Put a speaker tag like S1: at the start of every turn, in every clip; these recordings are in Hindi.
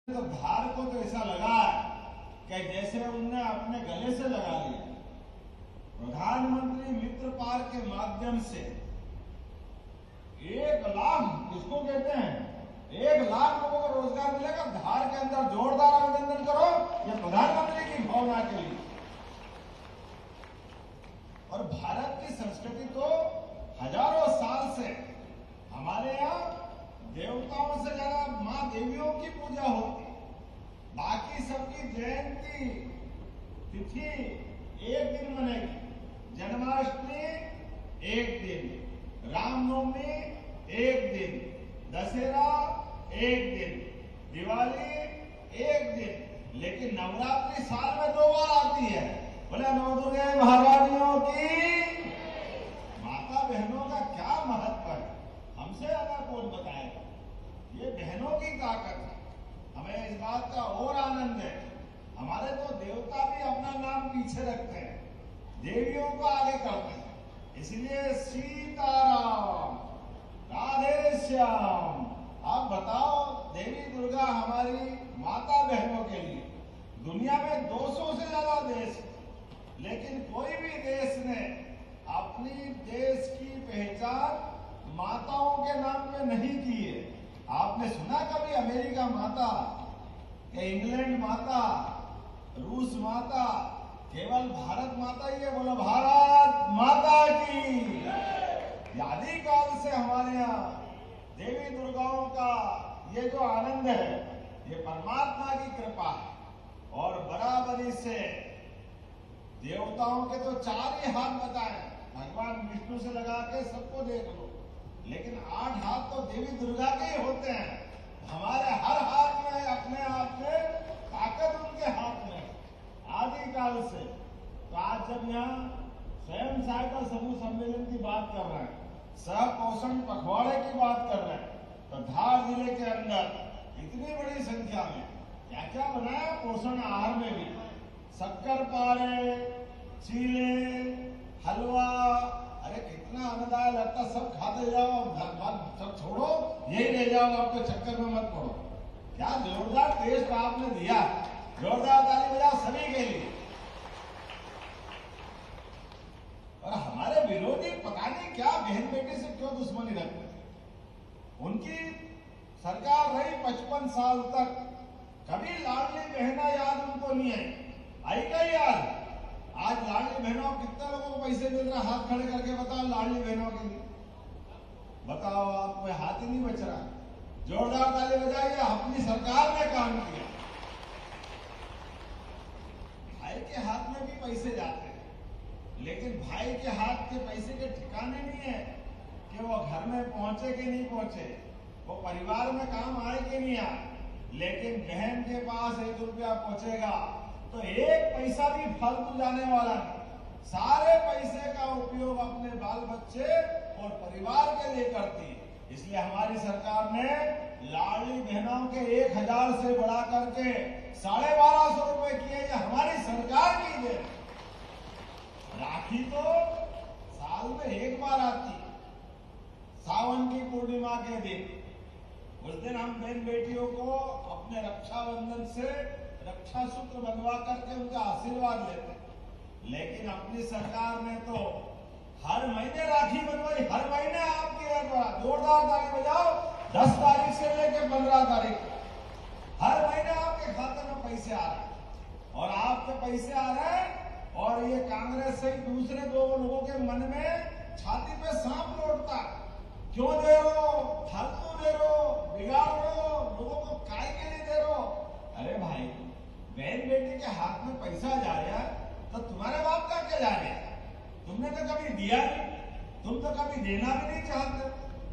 S1: तो धार को तो ऐसा लगा कि जैसे उनने अपने गले से लगा लिया। प्रधानमंत्री मित्र पार्क के माध्यम से 1 लाख, इसको कहते हैं 1 लाख लोगों को रोजगार मिलेगा। धार के अंदर जोरदार अभिनंदन करो ये प्रधानमंत्री की भावना के लिए। और भारत की संस्कृति तो हजारों साल से हमारे यहाँ देवताओं से ज्यादा माँ देवियों की पूजा होती। बाकी सबकी जयंती तिथि एक दिन मनेगी, जन्माष्टमी एक दिन, रामनवमी एक दिन, दशहरा एक दिन, दिवाली एक दिन, लेकिन नवरात्रि साल में 2 बार आती है। बोले नवदुर्गा महारानियों की। माता बहनों का क्या महत्व है हमसे ज्यादा कौन बताएगा। ये बहनों की ताकत है। हमें इस बात का और आनंद है। हमारे तो देवता भी अपना नाम पीछे रखते हैं, देवियों को आगे करते हैं। इसलिए सीताराम, राधे श्याम। आप बताओ, देवी दुर्गा हमारी माता बहनों के लिए दुनिया में 200 से ज्यादा देश है, लेकिन कोई भी देश ने अपनी देश की पहचान माताओं के नाम पे नहीं की है। आपने सुना कभी अमेरिका माता या इंग्लैंड माता, रूस माता? केवल भारत माता ही है। बोलो भारत माता की। आदि काल से हमारे यहाँ देवी दुर्गाओं का ये जो आनंद है ये परमात्मा की कृपा है। और बराबरी से देवताओं के तो 4 ही हाथ बताए, भगवान विष्णु से लगा के सबको देख लो, लेकिन 8 हाथ तो देवी दुर्गा के ही होते हैं। हमारे हर हाथ में अपने आप में ताकत उनके हाथ में आदि काल से। तो आज जब यहाँ स्वयं सहायता समूह सम्मेलन की बात कर रहे हैं, सह पोषण पखवाड़े की बात कर रहे हैं, तो धार जिले के अंदर इतनी बड़ी संख्या में क्या क्या बनाया पोषण आहार में भी। शक्कर पारे, चीले, हलवा, अरे कितना आनंद लगता। सब खाते जाओ, सब छोड़ो, यही ले जाओ, आपको चक्कर में मत पड़ो। क्या जोरदार टेस्ट आपने दिया। जोरदार ताली बजाओ सभी के लिए। और हमारे विरोधी पता नहीं क्या बहन बेटी से क्यों दुश्मनी रखते थे। उनकी सरकार रही 55 साल तक, कभी लाडली बहना याद उनको नहीं आई क्या याद? आज लाडली बहनों कितने लोगों को पैसे मिल रहा? हाथ खड़े करके बताओ लाडली बहनों के लिए। बताओ, आप कोई हाथ ही नहीं बच रहा। जोरदार ताली बजाइए, अपनी सरकार ने काम किया। भाई के हाथ में भी पैसे जाते हैं, लेकिन भाई के हाथ के पैसे के ठिकाने नहीं है कि वो घर में पहुंचे कि नहीं पहुंचे, वो परिवार में काम आए कि नहीं आए। लेकिन बहन के पास 1 रुपया पहुंचेगा तो 1 पैसा भी फालतू जाने वाला नहीं। सारे पैसे का उपयोग अपने बाल बच्चे और परिवार के लिए करती है। इसलिए हमारी सरकार ने लाडली बहनों के 1000 से बढ़ा करके 1250 रुपए किए। ये हमारी सरकार की देन। राखी तो साल में 1 बार आती, सावन की पूर्णिमा के दिन। उस दिन हम बहन बेटियों को अपने रक्षाबंधन से रक्षा सूत्र बनवा करके उनका आशीर्वाद लेते हैं। लेकिन अपनी सरकार ने तो हर महीने राखी बनवाई। हर महीने आपके जोरदार ताली बजाओ, 10 तारीख से लेकर 15 तारीख हर महीने आपके खाते में पैसे आ रहे हैं। और आपके पैसे आ रहे हैं और ये कांग्रेस से दूसरे 2 लोगों के मन में छाती पे सांप लौटता। क्यों दे रहे हो? फालतू दे रहे हो, बिगाड़ रहे हो, लोगों को काय के लिए दे रहे हो? अरे भाई, बहन बेटी के हाथ में पैसा जा रहा है तो तुम्हारे बाप का क्या जा रहा है? तुमने तो कभी दिया नहीं, तुम तो कभी देना भी नहीं चाहते।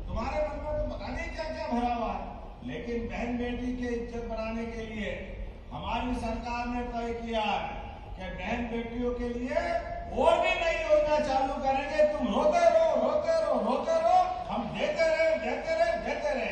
S1: तुम्हारे मन में तो पता नहीं क्या क्या भरा हुआ है। लेकिन बहन बेटी की इज्जत बनाने के लिए हमारी सरकार ने तय किया है कि बहन बेटियों के लिए और भी नई योजना चालू करेंगे। तुम रोते रहो, रोते रहो, रोते रहो, हम देते रहे, देते रहे, देते रहे।